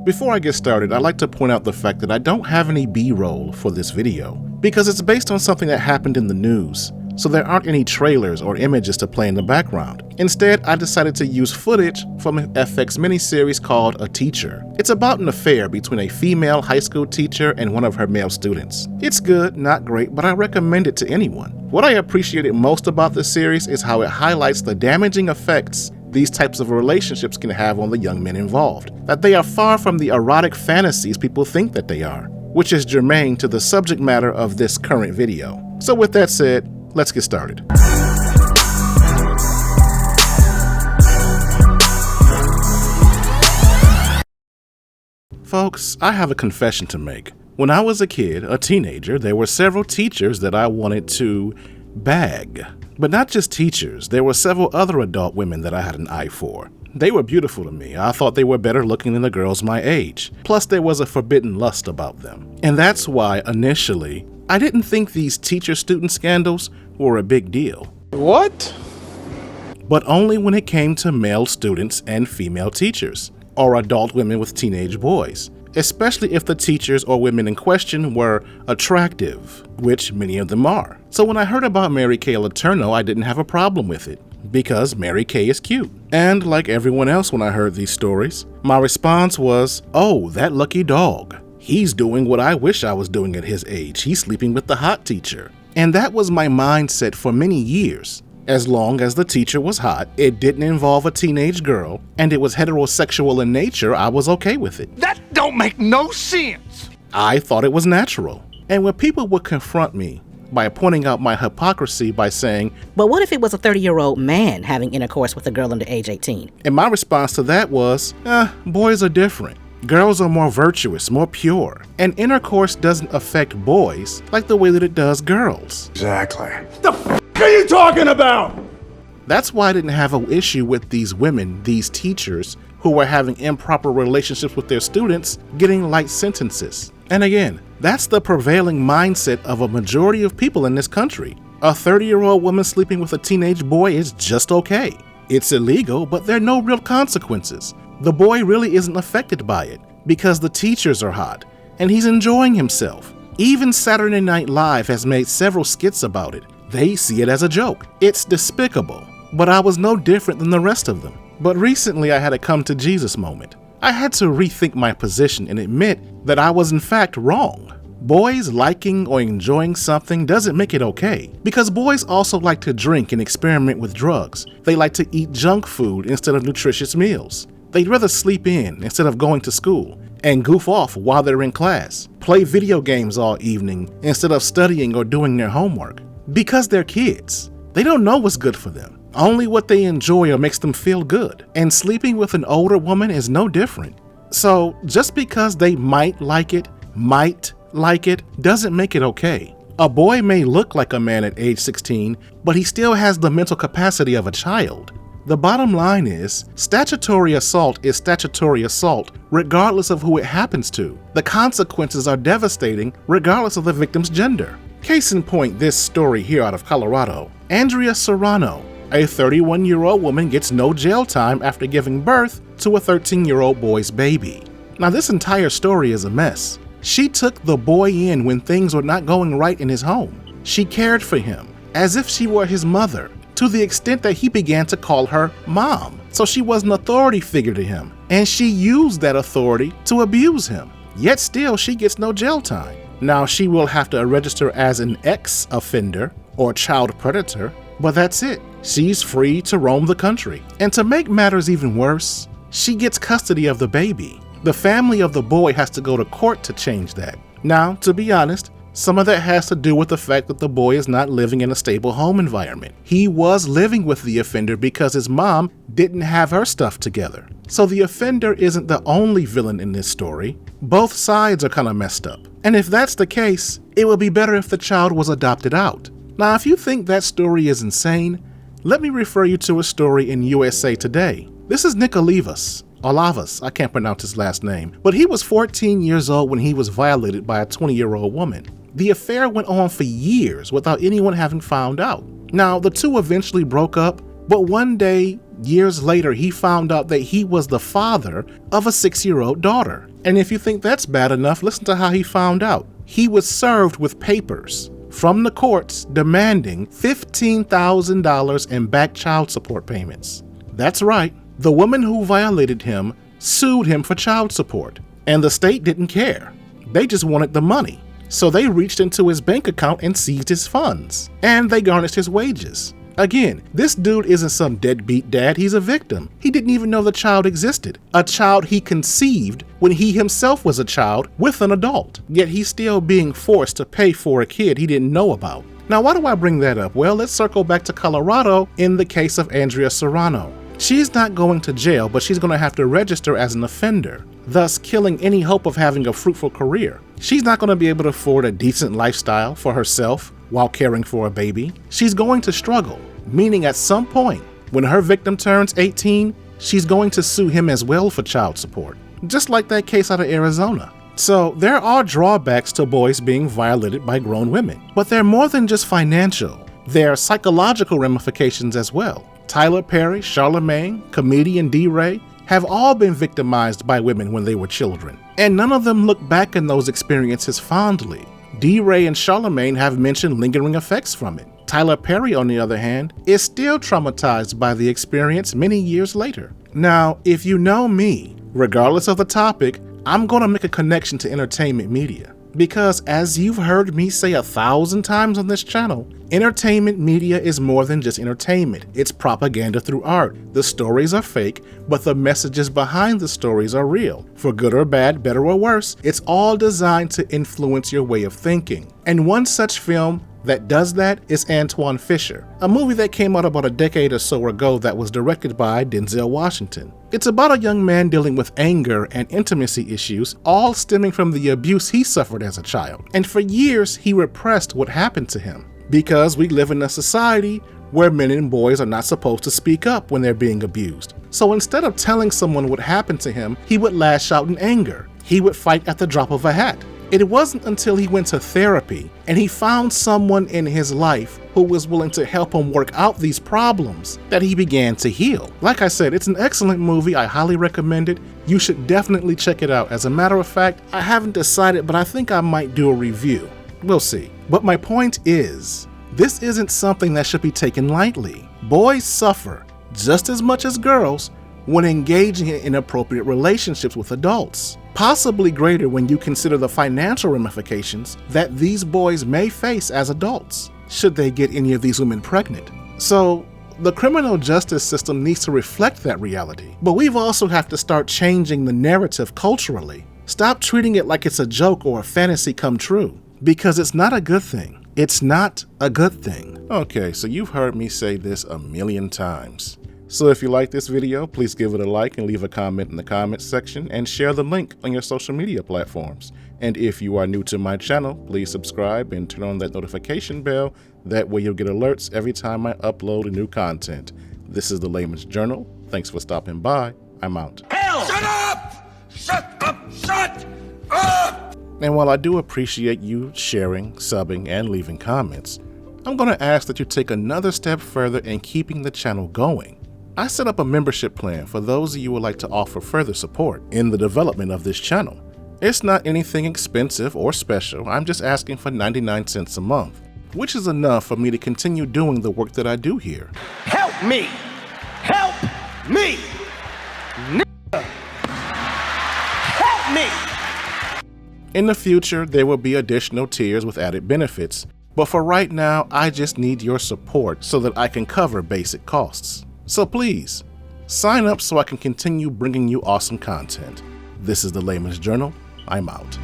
Before I get started, I'd like to point out the fact that I don't have any B-roll for this video, because it's based on something that happened in the news, so there aren't any trailers or images to play in the background. Instead, I decided to use footage from an FX miniseries called ATeacher. It's about an affair between a female high school teacher and one of her male students. It's good, not great, but I recommend it to anyone. What I appreciated most about this series is how it highlights the damaging effects these types of relationships can have on the young men involved, that they are far from the erotic fantasies people think that they are, which is germane to the subject matter of this current video. So with that said, let's get started. Folks, I have a confession to make. When I was a kid, a teenager, there were several teachers that I wanted to bag. But not just teachers, there were several other adult women that I had an eye for. They were beautiful to me. I thought they were better looking than the girls my age. Plus, there was a forbidden lust about them. And that's why, initially, I didn't think these teacher-student scandals were a big deal. What? But only when it came to male students and female teachers, or adult women with teenage boys, especially if the teachers or women in question were attractive, which many of them are. So when I heard about Mary Kay Letourneau, I didn't have a problem with it, because Mary Kay is cute. And like everyone else when I heard these stories, my response was, oh, that lucky dog. He's doing what I wish I was doing at his age. He's sleeping with the hot teacher. And that was my mindset for many years. As long as the teacher was hot, it didn't involve a teenage girl, and it was heterosexual in nature, I was okay with it. That don't make no sense. I thought it was natural. And when people would confront me by pointing out my hypocrisy by saying, but what if it was a 30-year-old man having intercourse with a girl under age 18? And my response to that was, boys are different. Girls are more virtuous, more pure, and intercourse doesn't affect boys like the way that it does girls. Exactly. The f*** are you talking about? That's why I didn't have an issue with these women, these teachers, who were having improper relationships with their students, getting light sentences. And again, that's the prevailing mindset of a majority of people in this country. A 30-year-old woman sleeping with a teenage boy is just okay. It's illegal, but there are no real consequences. The boy really isn't affected by it because the teachers are hot and he's enjoying himself. Even Saturday Night Live has made several skits about it. They see it as a joke. It's despicable, but I was no different than the rest of them. But recently I had a come to Jesus moment. I had to rethink my position and admit that I was in fact wrong. Boys liking or enjoying something doesn't make it okay, because boys also like to drink and experiment with drugs. They like to eat junk food instead of nutritious meals. They'd rather sleep in instead of going to school, and goof off while they're in class, play video games all evening instead of studying or doing their homework. Because they're kids. They don't know what's good for them, only what they enjoy or makes them feel good. And sleeping with an older woman is no different. So just because they might like it, doesn't make it okay. A boy may look like a man at age 16, but he still has the mental capacity of a child. The bottom line is, statutory assault is statutory assault regardless of who it happens to. The consequences are devastating regardless of the victim's gender. Case in point, this story here out of Colorado. Andrea Serrano, a 31-year-old woman, gets no jail time after giving birth to a 13-year-old boy's baby. Now this entire story is a mess. She took the boy in when things were not going right in his home. She cared for him as if she were his mother, to the extent that he began to call her mom. So she was an authority figure to him, and she used that authority to abuse him. Yet still, she gets no jail time. Now, she will have to register as an ex-offender or child predator, but that's it. She's free to roam the country. And to make matters even worse, she gets custody of the baby. The family of the boy has to go to court to change that. Now, to be honest, some of that has to do with the fact that the boy is not living in a stable home environment. He was living with the offender because his mom didn't have her stuff together. So the offender isn't the only villain in this story. Both sides are kind of messed up. And if that's the case, it would be better if the child was adopted out. Now, if you think that story is insane, let me refer you to a story in USA Today. This is Nick Olavas, I can't pronounce his last name, but he was 14 years old when he was violated by a 20-year-old woman. The affair went on for years without anyone having found out. Now, the two eventually broke up, but one day Years later, he found out that he was the father of a 6-year-old daughter. And if you think that's bad enough, listen to how he found out. He was served with papers from the courts demanding $15,000 in back child support payments. That's right, the woman who violated him sued him for child support, and the state didn't care. They just wanted the money. So they reached into his bank account and seized his funds, and they garnished his wages. Again, this dude isn't some deadbeat dad, he's a victim. He didn't even know the child existed, a child he conceived when he himself was a child with an adult. Yet he's still being forced to pay for a kid he didn't know about. Now, why do I bring that up? Well, let's circle back to Colorado in the case of Andrea Serrano. She's not going to jail, but she's going to have to register as an offender, thus killing any hope of having a fruitful career. She's not going to be able to afford a decent lifestyle for herself while caring for a baby. She's going to struggle, meaning at some point, when her victim turns 18, she's going to sue him as well for child support, just like that case out of Arizona. So there are drawbacks to boys being violated by grown women, but they're more than just financial. There are psychological ramifications as well. Tyler Perry, Charlamagne, comedian D-Ray have all been victimized by women when they were children, and none of them look back on those experiences fondly. D-Ray and Charlamagne have mentioned lingering effects from it. Tyler Perry, on the other hand, is still traumatized by the experience many years later. Now, if you know me, regardless of the topic, I'm going to make a connection to entertainment media. Because as you've heard me say 1,000 times on this channel, entertainment media is more than just entertainment. It's propaganda through art. The stories are fake, but the messages behind the stories are real. For good or bad, better or worse, it's all designed to influence your way of thinking. And one such film that does that is Antoine Fisher, a movie that came out about a decade or so ago that was directed by Denzel Washington. It's about a young man dealing with anger and intimacy issues, all stemming from the abuse he suffered as a child. And for years, he repressed what happened to him. Because we live in a society where men and boys are not supposed to speak up when they're being abused. So instead of telling someone what happened to him, he would lash out in anger. He would fight at the drop of a hat. It wasn't until he went to therapy and he found someone in his life who was willing to help him work out these problems that he began to heal. Like I said, it's an excellent movie. I highly recommend it. You should definitely check it out. As a matter of fact, I haven't decided, but I think I might do a review. We'll see. But my point is, this isn't something that should be taken lightly. Boys suffer just as much as girls when engaging in inappropriate relationships with adults. Possibly greater when you consider the financial ramifications that these boys may face as adults, should they get any of these women pregnant. So, the criminal justice system needs to reflect that reality. But we've also have to start changing the narrative culturally. Stop treating it like it's a joke or a fantasy come true, because it's not a good thing. It's not a good thing. Okay, so you've heard me say this a million times. So if you like this video, please give it a like and leave a comment in the comments section and share the link on your social media platforms. And if you are new to my channel, please subscribe and turn on that notification bell. That way you'll get alerts every time I upload new content. This is the Laymans Journal. Thanks for stopping by. I'm out. Hell! Shut up! Shut up! Shut up! And while I do appreciate you sharing, subbing, and leaving comments, I'm going to ask that you take another step further in keeping the channel going. I set up a membership plan for those of you who would like to offer further support in the development of this channel. It's not anything expensive or special. I'm just asking for 99 cents a month, which is enough for me to continue doing the work that I do here. Help me! Help me! Help me! In the future, there will be additional tiers with added benefits, but for right now, I just need your support so that I can cover basic costs. So please, sign up so I can continue bringing you awesome content. This is the Laymans Journal. I'm out.